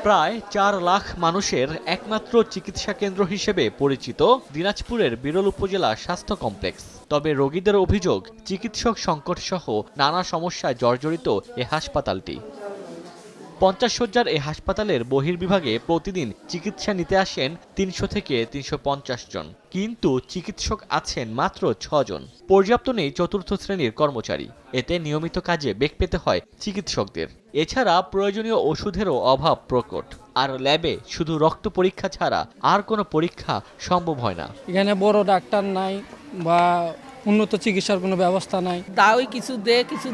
প্রায় ৪ লাখ মানুষের একমাত্র চিকিৎসা কেন্দ্র হিসেবে পরিচিত দিনাজপুরের বিরল উপজেলা স্বাস্থ্য কমপ্লেক্স। তবে রোগীদের অভিযোগ, চিকিৎসক সংকট সহ নানা সমস্যায় জর্জরিত এ হাসপাতালটি। ৫০ শয্যার এই হাসপাতালের বহির্বিভাগে প্রতিদিন চিকিৎসা নিতে আসেন ৩০০ থেকে ৩৫০ জন, কিন্তু চিকিৎসক আছেন মাত্র ৬ জন। পর্যাপ্ত নেই চতুর্থ শ্রেণীর কর্মচারী, এতে নিয়মিত কাজে বেগ পেতে হয় চিকিৎসকদের। এছাড়া প্রয়োজনীয় ওষুধেরও অভাব প্রকট, আর ল্যাবে শুধু রক্ত পরীক্ষা ছাড়া আর কোনো পরীক্ষা সম্ভব হয় না। এখানে বড় ডাক্তার নাই বা উন্নত চিকিৎসার কোনো ব্যবস্থা নাই। দাওই কিছু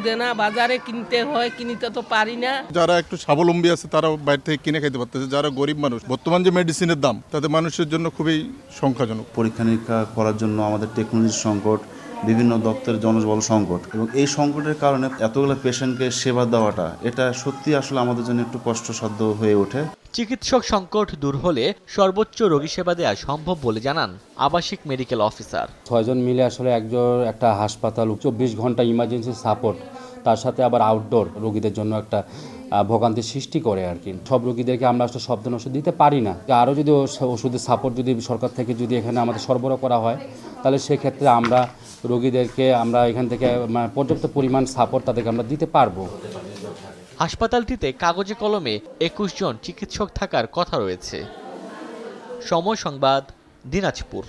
দে না, বাজারে কিনতে হয়, কিনতে তো পারি না। যারা একটু স্বাবলম্বী আছে তারা বাইরে থেকে কিনে খাইতে পারতেছে, যারা গরিব মানুষ বর্তমান যে মেডিসিনের দাম তাতে মানুষের জন্য খুবই সংখ্যাজনক। পরীক্ষা নিরীক্ষা করার জন্য আমাদের টেকনোলজির সংকট, বিভিন্ন দপ্তরের জনবল সংকট, এবং এই সংকটের কারণে এতগুলো পেশেন্টকে সেবা দেওয়াটা এটা সত্যি আসলে আমাদের জন্য একটু কষ্টসাধ্য হয়ে ওঠে। চিকিৎসক সংকট দূর হলে সর্বোচ্চ রোগী সেবা দেওয়া সম্ভব বলে জানান আবাসিক মেডিকেল অফিসার। ৬ জন মিলে আসলে একটা হাসপাতাল ২৪ ঘন্টা ইমার্জেন্সি সাপোর্ট, তার সাথে আবার আউটডোর রোগীদের জন্য একটা ভোগান্তি সৃষ্টি করে আর কি। সব রোগীদেরকে আমরা আসলে সব ধরনের ওষুধ দিতে পারি না। আরও যদি ওষুধের সাপোর্ট যদি সরকার থেকে যদি এখানে আমাদের সরবরাহ করা হয়, তাহলে সেক্ষেত্রে আমরা রোগীদেরকে আমরা এখান থেকে পর্যাপ্ত পরিমাণ সাপোর্ট তাদেরকে আমরা দিতে পারবো। হাসপাতালটিতে কাগজে কলমে ২১ জন চিকিৎসক থাকার কথা রয়েছে। সময় সংবাদ, দিনাজপুর।